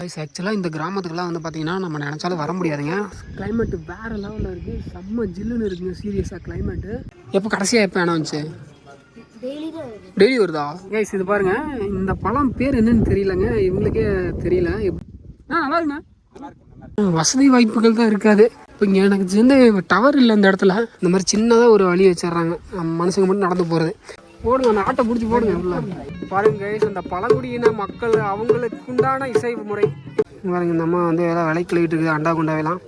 ஆக்சுவலாக இந்த கிராமத்துக்குலாம் வந்து பார்த்தீங்கன்னா நம்ம நினச்சாலும் வர முடியாதுங்க. கிளைமேட்டு வேறு லெவலில் இருக்குது, செம்ம ஜில்லுன்னு இருக்குங்க. சீரியஸாக கிளைமேட்டு எப்போ கடைசியாக எப்போ வேணா வந்துச்சு? டெய்லி வருதா? கைஸ் இது பாருங்க, இந்த பழம் பேர் என்னன்னு தெரியலங்க, இவங்களுக்கே தெரியல. நல்லா இருக்குண்ணா, வசதி வாய்ப்புகள் தான் இருக்காது. இப்போ இங்கே எனக்கு சேர்ந்து டவர் இல்லை இந்த இடத்துல. இந்த மாதிரி சின்னதாக ஒரு வழி வச்சிடுறாங்க, மனுஷங்க மட்டும் நடந்து போகிறது. போடுங்க, அந்த ஆட்டை பிடிச்சி போடுங்க உள்ள. பாருங்க கைஸ், அந்த பழங்குடியின மக்கள் அவங்களுக்கு உண்டான இசை முறை பாருங்க. இந்த அம்மா வந்து எல்லாம் விலை கிளிக்கிட்டு இருக்குது, அண்டா குண்டாவெல்லாம்.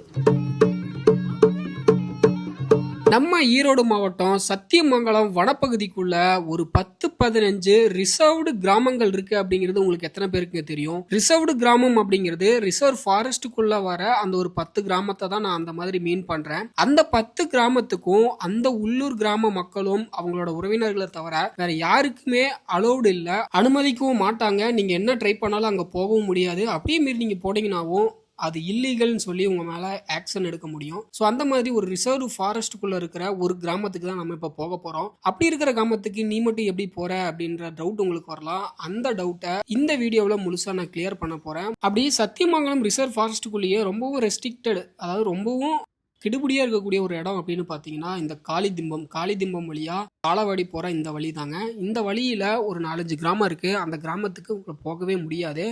நம்ம ஈரோடு மாவட்டம் சத்தியமங்கலம் வனப்பகுதிக்குள்ள ஒரு 10-15 ரிசர்வ்டு கிராமங்கள் இருக்கு அப்படிங்கிறது உங்களுக்கு எத்தனை பேருக்கு தெரியும்? ரிசர்வ்டு கிராமம் அப்படிங்கிறது ரிசர்வ் ஃபாரஸ்டுக்குள்ள வர அந்த ஒரு 10 கிராமத்தை தான் நான் அந்த மாதிரி மீன் பண்றேன். அந்த 10 கிராமத்துக்கும் அந்த உள்ளூர் கிராம மக்களும் அவங்களோட உறவினர்களை தவிர வேற யாருக்குமே அலோவ்டு இல்லை, அனுமதிக்கவும் மாட்டாங்க. நீங்க என்ன ட்ரை பண்ணாலும் அங்க போகவும் முடியாது. அப்படியே மீறி நீங்க போனீங்கன்னாவும் அது இல்லீகல்னு சொல்லி உங்க மேல ஆக்ஷன் எடுக்க முடியும். ஸோ அந்த மாதிரி ஒரு ரிசர்வ் ஃபாரஸ்ட்டுக்குள்ள இருக்கிற ஒரு கிராமத்துக்கு தான் நம்ம இப்போ போக போறோம். அப்படி இருக்கிற கிராமத்துக்கு நீ மட்டும் எப்படி போற அப்படின்ற டவுட் உங்களுக்கு வரலாம். அந்த டவுட்டை இந்த வீடியோவில் முழுசா நான் கிளியர் பண்ண போறேன். அப்படி சத்தியமங்கலம் ரிசர்வ் ஃபாரஸ்ட்டுக்குள்ளேயே ரொம்பவும் ரெஸ்ட்ரிக்டட், அதாவது ரொம்பவும் கிடுபடியா இருக்கக்கூடிய ஒரு இடம் அப்படின்னு பார்த்தீங்கன்னா இந்த காளிதிம்பம் வழியா தாளவாடி போற இந்த வழி தாங்க. இந்த வழியில ஒரு 4-5 கிராமம் இருக்கு. அந்த கிராமத்துக்கு உங்களுக்கு போகவே முடியாது.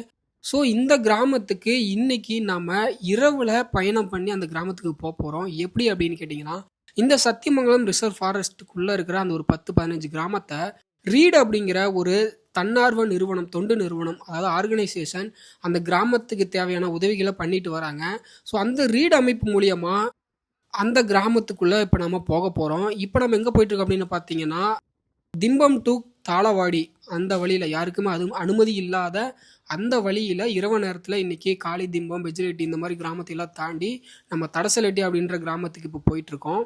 ஸோ இந்த கிராமத்துக்கு இன்னைக்கு நம்ம இரவில் பயணம் பண்ணி அந்த கிராமத்துக்கு போக போகிறோம். எப்படி அப்படின்னு கேட்டிங்கன்னா, இந்த சத்தியமங்கலம் ரிசர்வ் ஃபாரஸ்ட்டுக்குள்ளே இருக்கிற அந்த ஒரு 10-15 கிராமத்தை ரீட் அப்படிங்கிற ஒரு தன்னார்வ நிறுவனம், தொண்டு நிறுவனம், அதாவது ஆர்கனைசேஷன் அந்த கிராமத்துக்கு தேவையான உதவிகளை பண்ணிட்டு வராங்க. ஸோ அந்த ரீட் அமைப்பு மூலியமாக அந்த கிராமத்துக்குள்ளே இப்போ நம்ம போக போகிறோம். இப்போ நம்ம எங்கே போயிட்டுருக்கோம் அப்படின்னு பார்த்தீங்கன்னா, திம்பம் டு தாளவாடி அந்த வழியில் யாருக்குமே அனுமதி இல்லாத அந்த வழியில் இரவு நேரத்தில் இன்றைக்கி காளிதிம்பம், பெஜிரெட்டி இந்த மாதிரி கிராமத்தையெல்லாம் தாண்டி நம்ம தடசலெட்டி அப்படின்ற கிராமத்துக்கு இப்போ போயிட்டுருக்கோம்.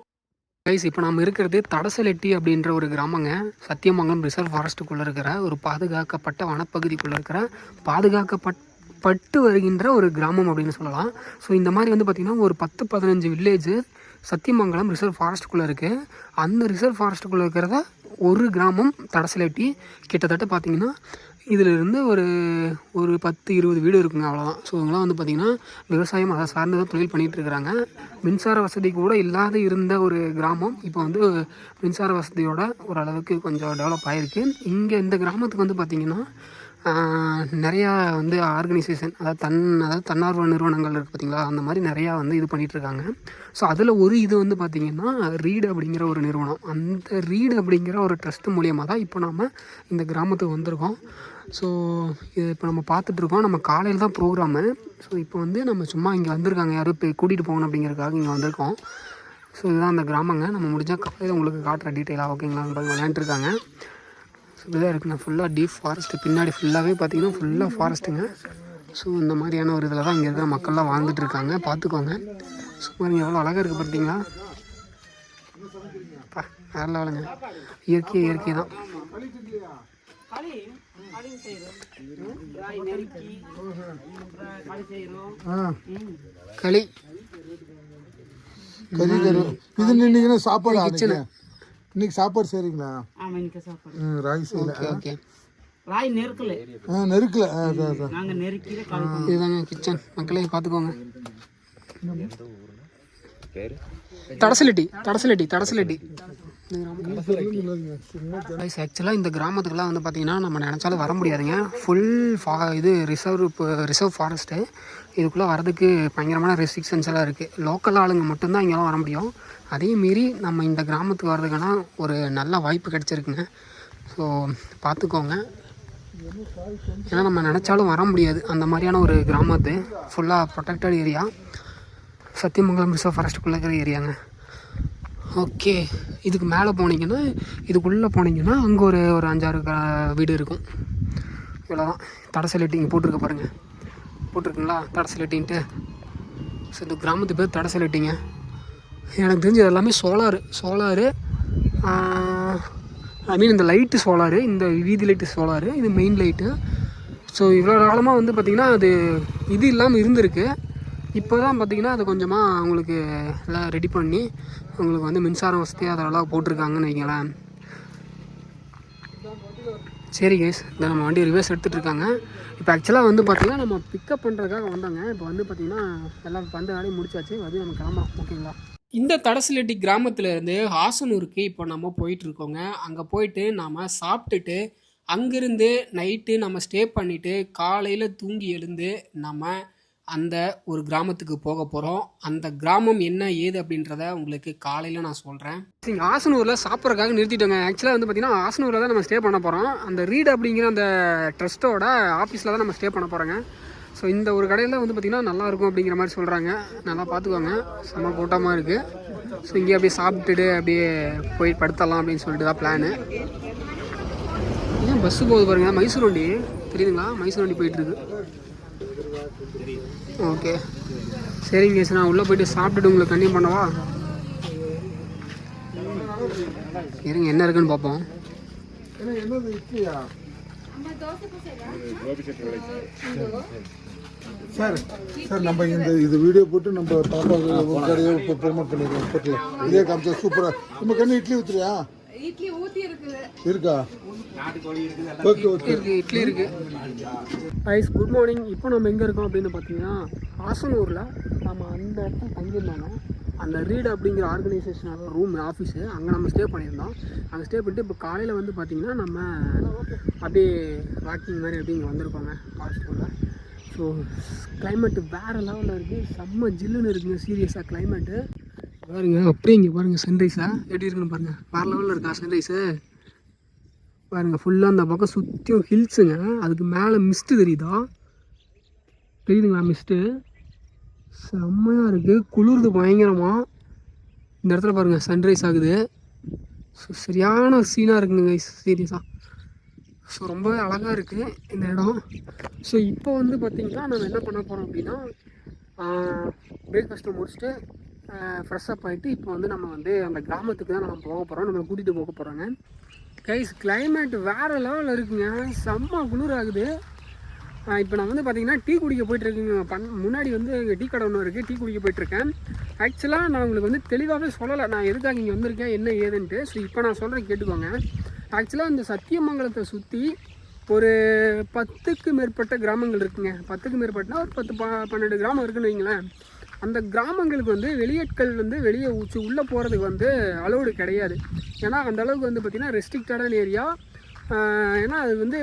கைஸ் இப்போ நம்ம இருக்கிறது தடசலெட்டி அப்படின்ற ஒரு கிராமங்க. சத்தியமங்கலம் ரிசர்வ் ஃபாரஸ்ட்டுக்குள்ளே இருக்கிற ஒரு பாதுகாக்கப்பட்ட வனப்பகுதிக்குள்ளே இருக்கிற பாதுகாக்கப்பட்டு வருகின்ற ஒரு கிராமம் அப்படின்னு சொல்லலாம். ஸோ இந்த மாதிரி வந்து பார்த்திங்கன்னா ஒரு 10-15 வில்லேஜ் சத்தியமங்கலம் ரிசர்வ் ஃபாரஸ்ட்டுக்குள்ளே இருக்குது. அந்த ரிசர்வ் ஃபாரஸ்ட்டுக்குள்ளே இருக்கிறத ஒரு கிராமம் தடசலெட்டி. கிட்டத்தட்ட பார்த்திங்கன்னா இதிலிருந்து ஒரு 10-20 வீடு இருக்குங்க, அவ்வளோதான். ஸோ இவங்களாம் வந்து பார்த்திங்கன்னா விவசாயம் அதை சார்ந்து தான் தொழில் பண்ணிகிட்டு இருக்கிறாங்க. மின்சார வசதி கூட இல்லாத இருந்த ஒரு கிராமம் இப்போ வந்து மின்சார வசதியோட ஓரளவுக்கு கொஞ்சம் டெவலப் ஆகிருக்கு. இங்கே இந்த கிராமத்துக்கு வந்து பார்த்திங்கன்னா நிறையா வந்து ஆர்கனைசேஷன், அதாவது தன்னார்வ நிறுவனங்கள் இருக்குது பார்த்திங்களா, அந்த மாதிரி நிறையா வந்து இது பண்ணிகிட்ருக்காங்க. ஸோ அதில் ஒரு இது வந்து பார்த்திங்கன்னா ரீடு அப்படிங்கிற ஒரு நிறுவனம். அந்த ரீடு அப்படிங்கிற ஒரு ட்ரஸ்ட் மூலியமாக தான் இப்போ நம்ம இந்த கிராமத்துக்கு வந்திருக்கோம். ஸோ இது இப்போ நம்ம பார்த்துட்ருக்கோம். நம்ம காலையில் தான் ப்ரோக்ராமு. ஸோ இப்போ வந்து நம்ம சும்மா இங்கே வந்திருக்காங்க, யாரும் இப்போ கூட்டிகிட்டு போகணும் அப்படிங்கிறதுக்காக இங்கே வந்திருக்கோம். ஸோ இதுதான் அந்த கிராமங்க. நம்ம முடிஞ்சால் காலையில் உங்களுக்கு காட்டுற டீட்டெயிலாக ஓகேங்களா. விளையாண்டுருக்காங்க. ஸோ இதாக இருக்குங்க, ஃபுல்லாக டீப் ஃபாரஸ்ட்டு. பின்னாடி ஃபுல்லாகவே பார்த்திங்கன்னா ஃபுல்லாக ஃபாரஸ்ட்டுங்க. ஸோ இந்த மாதிரியான ஒரு இதில் தான் இங்கே இருக்கிற மக்கள்லாம் வாழ்ந்துட்டுருக்காங்க. பார்த்துக்கோங்க. ஸோ பாருங்க எவ்வளோ அழகாக இருக்குது பார்த்தீங்களா. வேறு லெவலுங்க. இயற்கை தான். களி இது இன்னைக்கு சாப்பாடு கிச்சனு. இன்னைக்கு சாப்பாடு செய்றீங்களா? ஆமா, இன்னைக்கு சாப்பாடு. ராய் செய்யல. ஓகே. ராய் நெருக்கல. நெருக்கல. நாங்க நெருக்கில கால் பண்ணோம். இதுதாங்க கிச்சன். மக்களே பார்த்துக்கோங்க. தடசலெட்டி. ஆக்சுவலாக இந்த கிராமத்துக்குலாம் வந்து பார்த்திங்கன்னா நம்ம நினச்சாலும் வர முடியாதுங்க. ஃபுல் இது ரிசர்வ் ஃபாரஸ்ட்டு. இதுக்குள்ளே வரதுக்கு பயங்கரமான ரெஸ்ட்ரிக்ஷன்ஸ் எல்லாம் இருக்குது. லோக்கல் ஆளுங்க மட்டும்தான் இங்கெல்லாம் வர முடியும். அதே மீறி நம்ம இந்த கிராமத்துக்கு வர்றதுக்கான ஒரு நல்ல வாய்ப்பு கிடச்சிருக்குங்க. ஸோ பார்த்துக்கோங்க. ஏன்னா நம்ம நினச்சாலும் வர முடியாது அந்த மாதிரியான ஒரு கிராமத்து. ஃபுல்லாக ப்ரொடெக்டட் ஏரியா சத்தியமங்கலம் ரிசர்வ் ஃபாரஸ்ட்டுக்குள்ளே இருக்கிற ஏரியாங்க. ஓகே, இதுக்கு மேலே போனீங்கன்னா, இதுக்குள்ளே போனீங்கன்னா அங்கே ஒரு 5-6 வீடு இருக்கும். இவ்வளோதான். தடசலெட்டி இங்கே போட்டிருக்குங்களா தடசலெட்டின்ட்டு. ஸோ இந்த கிராமத்து பேர் தடசலெட்டிங்க. எனக்கு தெரிஞ்சது எல்லாமே சோலாரு. ஐ மீன் இந்த லைட்டு சோலாரு, இந்த வீதி லைட்டு சோலாரு, இது மெயின் லைட்டு. ஸோ இவ்வளோ காலமாக வந்து பார்த்திங்கன்னா அது இது இல்லாமல் இருந்திருக்கு. இப்போ தான் பார்த்திங்கன்னா அது கொஞ்சமாக அவங்களுக்கு எல்லாம் ரெடி பண்ணி உங்களுக்கு வந்து மின்சார வசதி அதெல்லாம் போட்டிருக்காங்கன்னு வைங்களேன். சரி கேஸ், இந்த நம்ம வண்டி ரிவர்ஸ் எடுத்துகிட்டு இருக்காங்க. இப்போ ஆக்சுவலாக வந்து பார்த்திங்கன்னா நம்ம பிக்கப் பண்ணுறதுக்காக வந்தாங்க. இப்போ வந்து பார்த்திங்கன்னா எல்லாம் வந்த வேலையும் முடிச்சாச்சு. வந்து நம்ம கிளம்பலாம். ஓகேங்களா? இந்த தடசிலட்டி கிராமத்துலேருந்து ஹாசனூருக்கு இப்போ நம்ம போயிட்டுருக்கோங்க. அங்கே போயிட்டு நாம் சாப்பிட்டுட்டு அங்கேருந்து நைட்டு நம்ம ஸ்டே பண்ணிவிட்டு காலையில் தூங்கி எழுந்து நம்ம அந்த ஒரு கிராமத்துக்கு போக போகிறோம். அந்த கிராமம் என்ன ஏது அப்படின்றத உங்களுக்கு காலையில் நான் சொல்கிறேன். நீங்கள் ஆசனூரில் சாப்பிட்றதுக்காக நிறுத்திட்டோங்க. ஆக்சுவலாக வந்து பார்த்திங்கன்னா ஆசனூரில் தான் நம்ம ஸ்டே பண்ண போகிறோம். அந்த ரீட் அப்படிங்கிற அந்த ட்ரஸ்ட்டோட ஆஃபீஸில் தான் நம்ம ஸ்டே பண்ண போகிறோங்க. ஸோ இந்த ஒரு கடையில் வந்து பார்த்திங்கன்னா நல்லாயிருக்கும் அப்படிங்கிற மாதிரி சொல்கிறாங்க. நல்லா பார்த்துக்கோங்க, செம்ம கூட்டமாக இருக்குது. ஸோ இங்கே அப்படியே சாப்பிட்டுட்டு அப்படியே போய் படுத்தலாம் அப்படின்னு சொல்லிட்டு தான் பிளானு. ஏன் பஸ்ஸு போகுது பாருங்கள், மைசூர் வண்டி தெரியுதுங்களா? மைசூர் வண்டி போயிட்டுருக்கு. ஓகே சரிங்க சார், நான் உள்ளே போயிட்டு சாப்பிட்டுட்டு உங்களுக்கு கண்டினியூ பண்ணவா? இருங்க என்ன இருக்குன்னு பார்ப்போம். சார் சார் நம்ம இது வீடியோ போட்டு நம்ம பாப்பாவுக்கு கடையை இப்போ ப்ரொமோட் பண்ணிடுவோம். போட்டலாம் இதே காமிச்சா சூப்பராக. நம்ம கண்ணு இட்லி ஊற்றுறியா? இட்லி ஊத்தி இருக்கா? ஓகே ஓகே, இட்லி இருக்கு. ஐஸ் குட் மார்னிங். இப்போ நம்ம எங்கே இருக்கோம் அப்படின்னு பார்த்தீங்கன்னா ஆசனூரில் நம்ம அந்த இடத்துல தங்கியிருந்தாங்க. அந்த ரீட் அப்படிங்கிற ஆர்கனைசேஷனோட ரூம் ஆஃபீஸு அங்கே நம்ம ஸ்டே பண்ணியிருந்தோம். அங்கே ஸ்டே பண்ணிட்டு இப்போ காலையில் வந்து பார்த்திங்கன்னா நம்ம அப்படியே வாக்கிங் மாதிரி அப்படி இங்கே வந்திருக்கோங்க ஹாஸ்டலில். ஸோ கிளைமேட்டு வேறு லெவலில் இருக்குது, செம்ம ஜில்லுன்னு இருக்குங்க. சீரியஸாக கிளைமேட்டு பாருங்க. அப்படியே இங்கே பாருங்கள் சன்ரைஸா எப்படி இருக்குன்னு பாருங்கள். வேறு லெவலில் இருக்கா சன்ரைஸு பாருங்கள். ஃபுல்லாக அந்த பக்கம் சுற்றியும் ஹில்ஸுங்க. அதுக்கு மேலே மிஸ்ட்டு தெரியுதுங்களா? மிஸ்ட்டு செம்மையாக இருக்குது, குளிர்து பயங்கரமாக. இந்த இடத்துல பாருங்கள் சன்ரைஸ் ஆகுது. ஸோ சரியான சீனாக இருக்குங்க சீரியஸாக. ஸோ ரொம்பவே அழகாக இருக்குது இந்த இடம். ஸோ இப்போ வந்து பார்த்திங்கன்னா நம்ம என்ன பண்ண போகிறோம் அப்படின்னா பிரேக்ஃபாஸ்ட்டை முடிச்சுட்டு ஃப்ரெஷ்ஷப் ஆகிட்டு இப்போ வந்து நம்ம வந்து அந்த கிராமத்துக்கு தான் நம்ம போக போகிறோம். நம்மளை கூட்டிகிட்டு போக போகிறோங்க. கைஸ் கிளைமேட் வேறு லெவலில் இருக்குங்க, செம்ம குளிர் ஆகுது. இப்போ நான் வந்து பார்த்திங்கன்னா டீ குடிக்க போயிட்டுருக்குங்க. முன்னாடி வந்து எங்கள் டீ கடை ஒன்று இருக்குது, டீ குடிக்க போயிட்டுருக்கேன். ஆக்சுவலாக நான் உங்களுக்கு வந்து தெளிவாகவே சொல்லலை நான் எதுக்காக இங்கே வந்திருக்கேன் என்ன ஏதுன்ட்டு. ஸோ இப்போ நான் சொல்கிறேன் கேட்டுக்கோங்க. ஆக்சுவலாக இந்த சத்தியமங்கலத்தை சுற்றி ஒரு 10க்கு மேற்பட்ட கிராமங்கள் இருக்குங்க. 10க்கு மேற்பட்டனா ஒரு 10-12 கிராமம் இருக்குன்னு வைங்களேன். அந்த கிராமங்களுக்கு வந்து வெளியாட்கள் வந்து வெளியே உள்ளே போகிறதுக்கு வந்து அலோடு கிடையாது. ஏன்னா அந்த அளவுக்கு வந்து பார்த்திங்கன்னா ரெஸ்ட்ரிக்டடான ஏரியா. ஏன்னா அது வந்து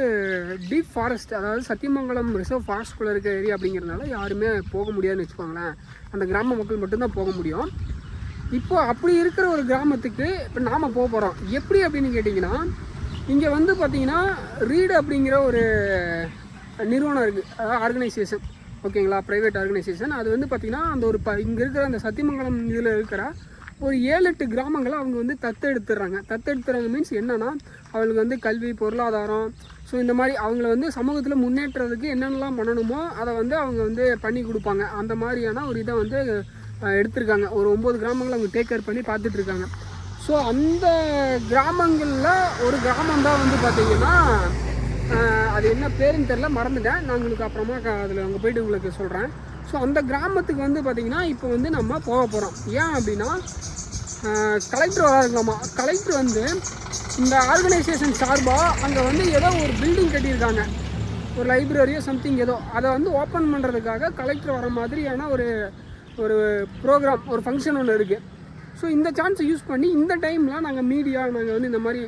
டீப் ஃபாரஸ்ட், அதாவது சத்தியமங்கலம் ரிசர்வ் ஃபாரஸ்ட்குள்ளே இருக்க ஏரியா அப்படிங்கிறதுனால யாருமே போக முடியாதுன்னு வச்சுக்கோங்களேன். அந்த கிராம மக்கள் மட்டும்தான் போக முடியும். இப்போது அப்படி இருக்கிற ஒரு கிராமத்துக்கு இப்போ நாம் போக போகிறோம். எப்படி அப்படின்னு கேட்டிங்கன்னா, இங்கே வந்து பார்த்திங்கன்னா ரீடு அப்படிங்கிற ஒரு நிறுவனம் இருக்குது, அதாவது ஆர்கனைசேஷன். ஓகேங்களா? Private organisation. அது வந்து பார்த்திங்கன்னா அந்த ஒரு இங்கே இருக்கிற அந்த சத்தியமங்கலம் இதில் இருக்கிற ஒரு 7-8 கிராமங்களை அவங்க வந்து தத்தெடுத்துறாங்க மீன்ஸ் என்னென்னா, அவங்களுக்கு வந்து கல்வி, பொருளாதாரம், ஸோ இந்த மாதிரி அவங்கள வந்து சமூகத்தில் முன்னேற்றதுக்கு என்னென்னலாம் பண்ணணுமோ அதை வந்து அவங்க வந்து பண்ணி கொடுப்பாங்க. அந்த மாதிரியான ஒரு இதை வந்து எடுத்திருக்காங்க. ஒரு 9 கிராமங்களை அவங்க டேக் கேர் பண்ணி பார்த்துட்ருக்காங்க. ஸோ அந்த கிராமங்களில் ஒரு கிராமம் தான் வந்து பார்த்திங்கன்னா அது என்ன பேருன்னு தெரில, மறந்துட்டேன். நான் உங்களுக்கு அப்புறமா அதில் அங்கே போய்ட்டு உங்களுக்கு சொல்கிறேன். ஸோ அந்த கிராமத்துக்கு வந்து பார்த்திங்கன்னா இப்போ வந்து நம்ம போக போகிறோம். ஏன் அப்படின்னா கலெக்டர் வராங்களாமா. கலெக்டர் வந்து இந்த ஆர்கனைசேஷன் சார்பாக அங்கே வந்து ஏதோ ஒரு பில்டிங் கட்டியிருக்காங்க, ஒரு லைப்ரரியோ சம்திங் ஏதோ, அதை வந்து ஓப்பன் பண்ணுறதுக்காக கலெக்டர் வர மாதிரியான ஒரு ப்ரோக்ராம், ஒரு ஃபங்க்ஷன் ஒன்று இருக்குது. ஸோ இந்த சான்ஸை யூஸ் பண்ணி இந்த டைமில் நாங்கள் நாங்கள் வந்து இந்த மாதிரி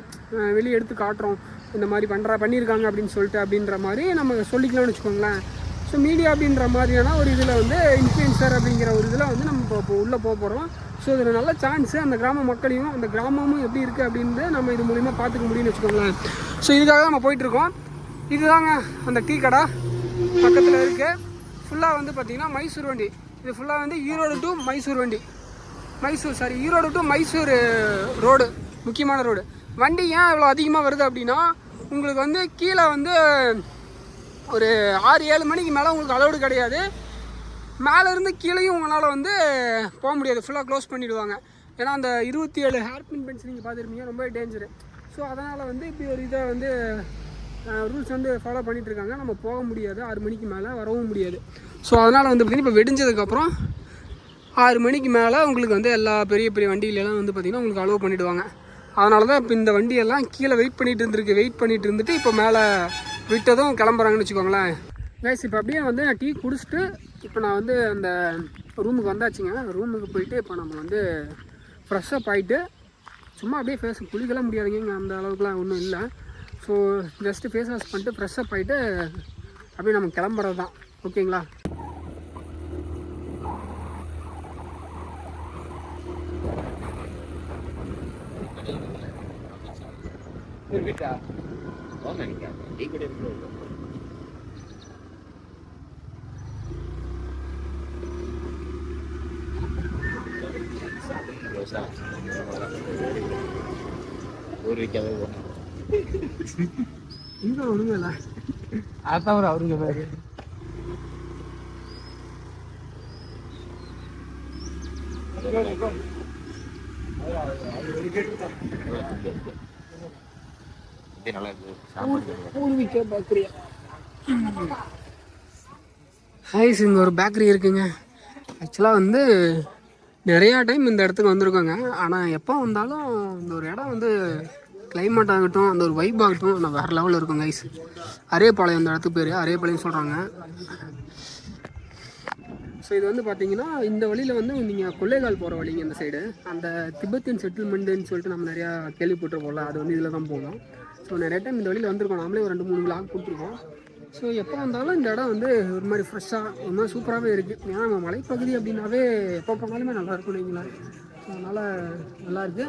வெளியே எடுத்து காட்டுறோம், இந்த மாதிரி பண்ணியிருக்காங்க அப்படின்னு சொல்லிட்டு அப்படின்ற மாதிரி நம்ம சொல்லிக்கலாம்னு வச்சுக்கோங்களேன். ஸோ மீடியா அப்படின்ற மாதிரியான ஒரு இதில் வந்து இன்ஃப்ளூயன்சர் அப்படிங்கிற ஒரு இதில் வந்து நம்ம இப்போ உள்ளே போக போகிறோம். ஸோ இதில் நல்ல சான்ஸு அந்த கிராம மக்களையும் அந்த கிராமமும் எப்படி இருக்குது அப்படின்னு நம்ம இது மூலிமா பார்த்துக்க முடியும்னு வச்சுக்கோங்களேன். ஸோ இதுக்காக தான் நம்ம போயிட்டுருக்கோம். இதுதாங்க அந்த டீ கடை பக்கத்தில் இருக்குது. ஃபுல்லாக வந்து பார்த்திங்கன்னா மைசூர் வண்டி. இது ஃபுல்லாக வந்து ஈரோடு டு மைசூர் வண்டி. ஈரோடு டு மைசூர் ரோடு, முக்கியமான ரோடு. வண்டி ஏன் இவ்வளோ அதிகமாக வருது அப்படின்னா, உங்களுக்கு வந்து கீழே வந்து ஒரு 6-7 மணிக்கு மேலே உங்களுக்கு அலோடு கிடையாது. மேலேருந்து கீழேயும் உங்களால் வந்து போக முடியாது, ஃபுல்லாக க்ளோஸ் பண்ணிவிடுவாங்க. ஏன்னா அந்த 27 ஹேர்பின் பென்ஸ் நீங்கள் பார்த்துருப்பீங்க, ரொம்ப டேஞ்சரு. ஸோ அதனால் வந்து இப்படி ஒரு இதை வந்து ரூல்ஸ் வந்து ஃபாலோ பண்ணிகிட்ருக்காங்க. நம்ம போக முடியாது, 6 மணிக்கு மேலே வரவும் முடியாது. ஸோ அதனால் வந்து பார்த்திங்கன்னா இப்போ வெடிஞ்சதுக்கப்புறம் 6 மணிக்கு மேலே உங்களுக்கு வந்து எல்லா பெரிய பெரிய வண்டியிலலாம் வந்து பார்த்திங்கன்னா உங்களுக்கு அலோவ் பண்ணிவிடுவாங்க. அதனால தான் இப்போ இந்த வண்டியெல்லாம் கீழே வெயிட் பண்ணிட்டு இருந்துட்டு இப்போ மேலே விட்டதும் கிளம்புறாங்கன்னு வச்சுக்கோங்களேன். கைஸ் இப்போ அப்படியே வந்து நான் டீ குடிச்சிட்டு இப்போ நான் வந்து அந்த ரூமுக்கு வந்தாச்சுங்க. ரூமுக்கு போயிட்டு இப்போ நம்ம வந்து ஃப்ரெஷ்ஷப் ஆகிட்டு சும்மா அப்படியே ஃபேஸ் குளிக்கலாம் முடியாதுங்க, இங்கே அந்த அளவுக்குலாம் ஒன்றும் இல்லை. ஸோ ஜஸ்ட்டு ஃபேஸ் வாஷ் பண்ணிட்டு ஃப்ரெஷ்ஷப் ஆகிட்டு அப்படியே நம்ம கிளம்புறது தான். ஓகேங்களா? இங்கே ஒன்றுமே இல்லை, அதான் ஒரு அவருங்க பேர். பூர்விகா பேக்கரியா? ஹைஸ், இங்கே ஒரு பேக்கரி இருக்குங்க. ஆக்சுவலாக வந்து நிறையா டைம் இந்த இடத்துக்கு வந்திருக்கோங்க. ஆனால் எப்போ வந்தாலும் இந்த ஒரு இடம் வந்து கிளைமேட் ஆகட்டும், அந்த ஒரு வைப் ஆகட்டும், நான் வேறு லெவலில் இருக்கும் கைஸ். அரியப்பாளையம் இந்த இடத்துக்கு பேர் அரியப்பாளையம் சொல்கிறாங்க. ஸோ இது வந்து பார்த்தீங்கன்னா இந்த வழியில் வந்து நீங்கள் கொள்ளைகால் போகிற வழிங்க. இந்த சைடு அந்த திபெத்தியன் செட்டில்மெண்ட்டுன்னு சொல்லிட்டு நம்ம நிறையா கேள்விப்பட்டிருப்போம்ல, அது வந்து இதில் தான் போகணும். ஸோ நிறைய டைம் இந்த வழியில் வந்திருக்கோம், நாமளே ஒரு 2-3 விளாக் கொடுத்துருக்கோம். ஸோ எப்போ வந்தாலும் இந்த இடம் வந்து ஒரு மாதிரி ஃப்ரெஷ்ஷாக ஒரு மாதிரி சூப்பராகவே இருக்குது. ஏன்னா நம்ம மலைப்பகுதி அப்படின்னாவே எப்போ போனாலுமே நல்லாயிருக்கும் இல்லைங்களா? ஸோ அதனால் நல்லாயிருக்கு.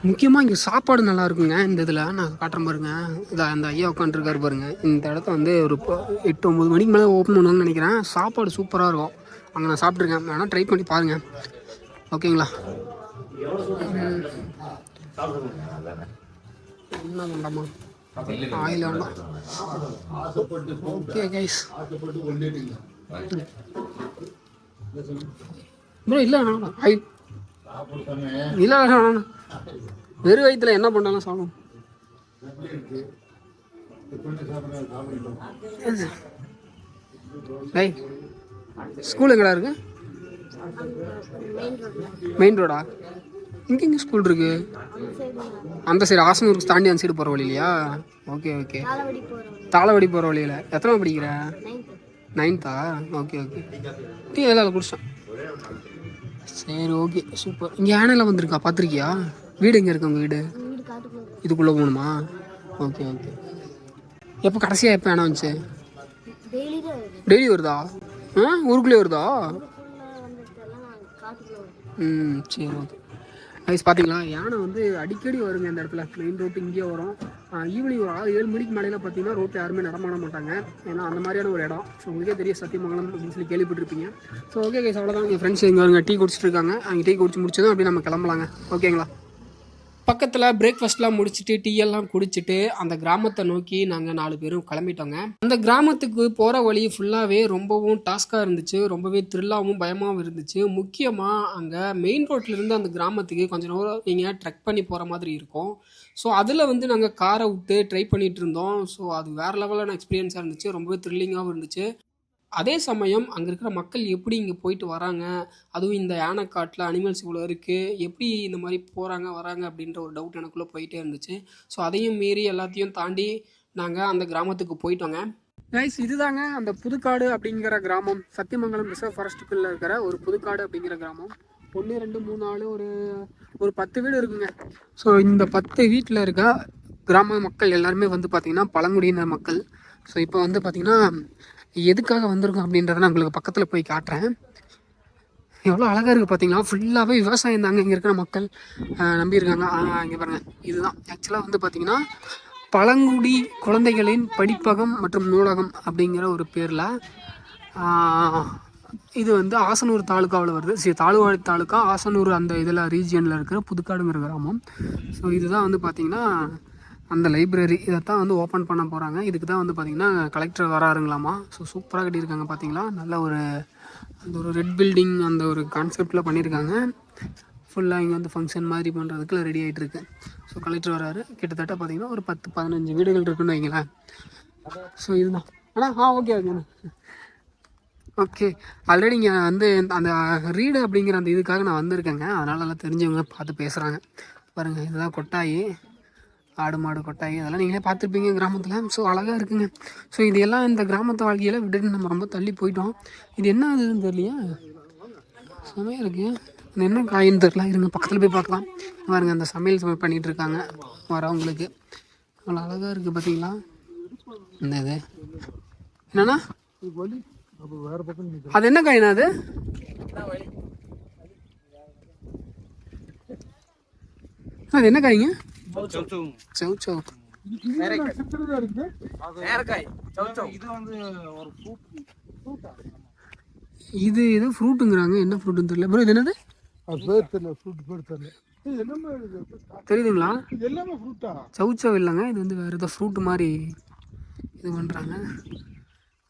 முக்கியமாக இங்கே சாப்பாடு நல்லா இருக்குங்க. இந்த இதில் நான் காட்டுறேன் பாருங்க, இதை அந்த ஐயா உட்காந்துருக்காரு பாருங்க. இந்த இடத்த வந்து ஒரு 8-9 மணிக்கு மேலே ஓப்பன் பண்ணுவாங்கன்னு நினைக்கிறேன். சாப்பாடு சூப்பராக இருக்கும். அங்கே நான் சாப்பிட்ருக்கேன், வேணால் ட்ரை பண்ணி பாருங்கள். ஓகேங்களா? என்ன வேண்டாமா? ஆயில் வேண்டாம். Okay guys. ப்ரோ இல்லை வேணாம், ஆயில் இல்லை வேணாம். வெறும் வயிற்றுல என்ன பண்ணாலும் சாப்பிடும். டேய், ஸ்கூல் எங்கடா இருக்கு? மெயின் ரோடா? இங்கே ஸ்கூல் இருக்கு அந்த சைடு, ஆசனூருக்கு தாண்டி அந்த சைடு போகிற வழி இல்லையா? Okay okay. தாளவடி போகிற வழியில். எத்தனை படிக்கிற? 9th? Okay okay. டீ எல்லாம் குடிச்சேன். சரி ஓகே சூப்பர். இங்கே யானைலாம் வந்திருக்கா, பார்த்துருக்கியா? வீடு எங்கே இருக்கு உங்கள் வீடு? இதுக்குள்ளே போகணுமா? Okay okay. எப்போ கடைசியாக எப்போ யானை வந்துச்சு? டெய்லி வருதா? ஊருக்குள்ளே வருதா? சரி ஓகே. கைஸ் பார்த்தீங்களா, யானை வந்து அடிக்கடி வருங்க இந்த இடத்துல. மெயின் ரோட்டு இங்கேயே வரும். ஈவினிங் ஒரு 6-7 மணிக்கு மேலே பார்த்தீங்கன்னா ரோட்டில் யாருமே நடமாட மாட்டாங்க. ஏன்னா அந்த மாதிரியான ஒரு இடம். ஸோ உங்களுக்கே தெரியும், சத்தியமங்கலம் அப்படின்னு சொல்லி கேள்விப்பட்டிருப்பீங்க. ஸோ ஓகே கைஸ், அவ்வளோதான். என் ஃப்ரெண்ட்ஸ் இங்கே வருங்க, டீ குடிச்சிட்டு இருக்காங்க. அங்கே டீ குடிச்சு முடிச்சதும் அப்படியே நம்ம கிளம்பலாங்க. ஓகேங்களா? பக்கத்தில் பிரேக்ஃபாஸ்ட்லாம் முடிச்சுட்டு டீயெல்லாம் குடிச்சிட்டு அந்த கிராமத்தை நோக்கி நாங்கள் 4 பேரும் கிளம்பிட்டோங்க. அந்த கிராமத்துக்கு போகிற வழி ஃபுல்லாகவே ரொம்பவும் டாஸ்காக இருந்துச்சு, ரொம்பவே த்ரில்லாகவும் பயமாகவும் இருந்துச்சு. முக்கியமாக அங்கே மெயின் ரோட்லேருந்து அந்த கிராமத்துக்கு கொஞ்சம் நேரம் நீங்கள் ட்ரெக் பண்ணி போகிற மாதிரி இருக்கும். ஸோ அதில் வந்து நாங்கள் காரை விட்டு ட்ரை பண்ணிகிட்டு இருந்தோம். ஸோ அது வேறு லெவலான எக்ஸ்பீரியன்ஸாக இருந்துச்சு, ரொம்பவே த்ரில்லிங்காகவும் இருந்துச்சு. அதே சமயம் அங்கே இருக்கிற மக்கள் எப்படி இங்கே போயிட்டு வராங்க, அதுவும் இந்த யானைக்காட்டில் அனிமல்ஸ் இவ்வளோ இருக்குது, எப்படி இந்த மாதிரி போகிறாங்க வராங்க அப்படின்ற ஒரு டவுட் எனக்குள்ளே போயிட்டே இருந்துச்சு. ஸோ அதையும் மீறி எல்லாத்தையும் தாண்டி நாங்கள் அந்த கிராமத்துக்கு போயிட்டோங்க. கைஸ், இதுதாங்க அந்த புதுக்காடு அப்படிங்கிற கிராமம். சத்தியமங்கலம் ரிசர்வ் ஃபாரஸ்ட்டுக்குள்ளே இருக்கிற ஒரு புதுக்காடு அப்படிங்கிற கிராமம். 1 2 3 4 ஒரு 10 வீடு இருக்குங்க. ஸோ இந்த 10 வீட்டில் இருக்க கிராம மக்கள் எல்லாருமே வந்து பார்த்திங்கன்னா பழங்குடியினர் மக்கள். ஸோ இப்போ வந்து பார்த்திங்கன்னா எதுக்காக வந்திருக்கோம் அப்படின்றத நான் உங்களுக்கு பக்கத்தில் போய் காட்டுறேன். எவ்வளோ அழகாக இருக்குது பார்த்தீங்களா? ஃபுல்லாகவே விவசாயம் தாங்க இங்கே இருக்கிற மக்கள் நம்பியிருக்காங்க. இங்கே பாருங்கள், இதுதான் ஆக்சுவலாக வந்து பார்த்திங்கன்னா பழங்குடி குழந்தைகளின் படிப்பகம் மற்றும் நூலகம் அப்படிங்கிற ஒரு பேரில் இது வந்து ஆசனூர் தாலுக்காவில் வருது. தாழ்வாடி தாலுக்கா ஆசனூர் அந்த இதில் ரீஜியனில் இருக்கிற புதுக்காடுங்கிற கிராமம். ஸோ இதுதான் வந்து பார்த்திங்கன்னா அந்த லைப்ரரி. இதைத்தான் வந்து ஓப்பன் பண்ண போகிறாங்க. இதுக்கு தான் வந்து பார்த்திங்கன்னா கலெக்டர் வராருங்களாமா. ஸோ சூப்பராக கட்டியிருக்காங்க பார்த்தீங்களா? நல்ல ஒரு அந்த ஒரு ரெட் பில்டிங் அந்த ஒரு கான்செப்டில் பண்ணியிருக்காங்க. ஃபுல்லாக இங்கே வந்து ஃபங்க்ஷன் மாதிரி பண்ணுறதுக்குள்ள ரெடி ஆகிட்டு இருக்கு. ஸோ கலெக்டர் வராரு. கிட்டத்தட்ட பார்த்திங்கன்னா ஒரு 10-15 வீடுகள் இருக்குன்னு வைங்களேன். ஸோ இதுதான் ஓகே ஓகேண்ணா. ஓகே, ஆல்ரெடி இங்கே வந்து அந்த ரீடு அப்படிங்கிற அந்த இதுக்காக நான் வந்திருக்கேங்க. அதனால எல்லாம் தெரிஞ்சவங்க பார்த்து பேசுகிறாங்க. பாருங்கள், இதுதான் கொட்டாயி, ஆடு மாடு கொட்டாயி, அதெல்லாம் நீங்களே பார்த்துருப்பீங்க கிராமத்தில். ஸோ அழகாக இருக்குங்க. ஸோ இது எல்லாம் இந்த கிராமத்து வாழ்க்கையில் விட்டுட்டு நம்ம ரொம்ப தள்ளி போயிட்டோம். இது என்ன ஆகுதுன்னு தெரியலையா, செமையாக இருக்குது. இது என்ன காயின்னு தெரியல, இருங்க பக்கத்தில் போய் பார்க்கலாம். பாருங்க, அந்த சமையல் பண்ணிகிட்டு இருக்காங்க வரவங்களுக்கு. அவ்வளோ அழகாக இருக்குது பார்த்தீங்களா. இந்த இது என்னன்னா அது என்ன காயினா அது? அது என்ன காய்ங்க? சௌ சௌ. இது ஏதோ ஃப்ரூட்டுங்கிறாங்க, என்ன ஃப்ரூட்டுன்னு தெரியல ப்ரோ. இது என்னது தெரியுதுங்களா? சௌ சௌ இல்லைங்க, இது வந்து வேறு ஏதோ ஃப்ரூட் மாதிரி இது பண்ணுறாங்க.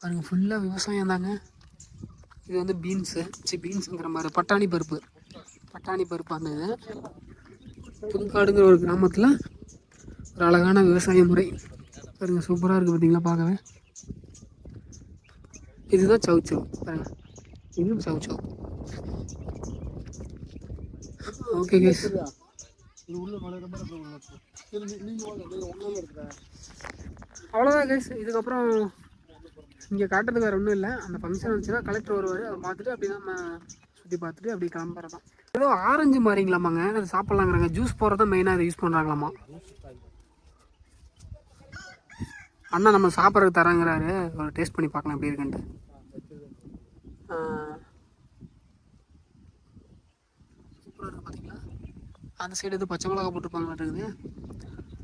பாருங்க, ஃபுல்லாக விவசாயம் தாங்க. இது வந்து பீன்ஸு, பீன்ஸுங்கிற மாதிரி பட்டாணி பருப்பு அந்த இது. புதுக்காடுங்கிற ஒரு கிராமத்தில் ஒரு அழகான விவசாய முறை பாருங்க, சூப்பராக இருக்குது பார்த்தீங்களா பார்க்கவே. இதுதான் சௌ சௌ பாருங்க, இதுவும் சௌ சௌ. ஓகே கைஸ், அவ்வளோதான் கைஸ். இதுக்கப்புறம் இங்கே காட்டுறது வேறு ஒன்றும் இல்லை. அந்த ஃபங்க்ஷன் வந்துச்சுன்னா கலெக்டர் வருவார், அதை பார்த்துட்டு அப்படி நம்ம சுற்றி பார்த்துட்டு அப்படி கிளம்புறதான். ஏதோ ஆரஞ்சு மாதிரிங்களாமாங்க, அது சாப்பிட்லாங்கிறாங்க. ஜூஸ் போடுறத மெயினாக அதை யூஸ் பண்ணுறாங்களாமா. அண்ணா நம்ம சாப்பிட்றதுக்கு தராங்கிறாரு, ஒரு டேஸ்ட் பண்ணி பார்க்கலாம் எப்படி இருக்குன்ட்டு. சூப்பராக இருக்குது பார்த்தீங்களா. அந்த சைடு இது பச்சை மிளகா போட்டுருப்பாங்க இருக்குது.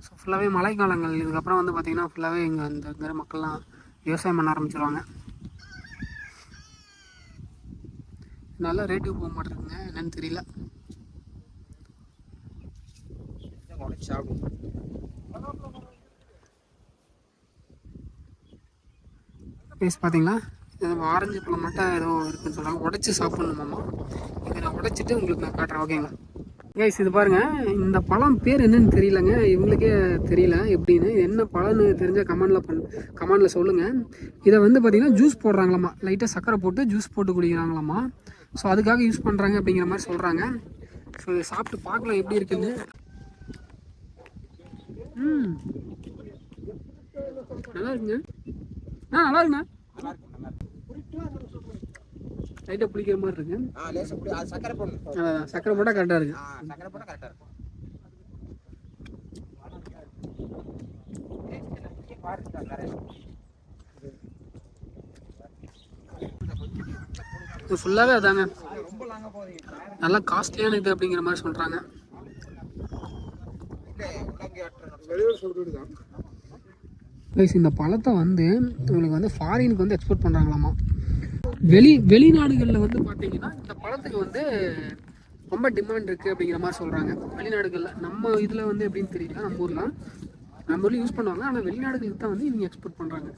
ஸோ ஃபுல்லாகவே மழைக்காலங்கள். இதுக்கப்புறம் வந்து பார்த்திங்கன்னா ஃபுல்லாகவே இங்கே அந்த இருக்கிற மக்கள்லாம் விவசாயம் பண்ண ஆரம்பிச்சிருவாங்க. நல்ல ரேட்டுக்கு போக மாட்டேங்குங்க, என்னன்னு தெரியல. பேஸ் பார்த்தீங்களா, இது ஆரஞ்சு பழம் மட்டும் ஏதோ இருக்குன்னு சொல்கிறாங்க, உடச்சி சாப்பிட்ணுமாம்மா. இதை நான் உடைச்சிட்டு உங்களுக்கு நான் காட்டுறேன், ஓகேங்களா கைஸ். இது பாருங்கள், இந்த பழம் பேர் என்னன்னு தெரியலங்க, இவங்களுக்கே தெரியல எப்படின்னு. என்ன பழம்னு தெரிஞ்சால் கமெண்டில் சொல்லுங்கள். இதை வந்து பார்த்திங்கன்னா ஜூஸ் போடுறாங்களாம்மா, லைட்டாக சக்கரை போட்டு ஜூஸ் போட்டு குடிக்கிறாங்களாம்மா. ஸோ அதுக்காக யூஸ் பண்ணுறாங்க அப்படிங்கிற மாதிரி சொல்கிறாங்க. ஸோ இதை சாப்பிட்டு பார்க்கலாம் எப்படி இருக்குன்னு. நல்லா இருக்குங்க. நல்லா இருக்குண்ணா, லைட்டாக புளிக்கிற மாதிரி இருக்கு. சக்கரை போட்டால் கரெக்டாக இருக்கு. இது ஃபுல்லாகவே அதாங்க, நல்லா காஸ்ட்லியான இது அப்படிங்கிற மாதிரி சொல்கிறாங்க. இந்த பழத்தை வந்து உங்களுக்கு வந்து ஃபாரினுக்கு வந்து எக்ஸ்போர்ட் பண்ணுறாங்களாமா. வெளிநாடுகளில் வந்து பார்த்தீங்கன்னா இந்த பழத்துக்கு வந்து ரொம்ப டிமாண்ட் இருக்குது அப்படிங்கிற மாதிரி சொல்கிறாங்க. வெளிநாடுகளில், நம்ம இதில் வந்து எப்படின்னு தெரியல, நம்ம ஊரில் யூஸ் பண்ணுவாங்க. ஆனால் வெளிநாடுகளுக்கு தான் வந்து இவங்க எக்ஸ்போர்ட் பண்ணுறாங்க.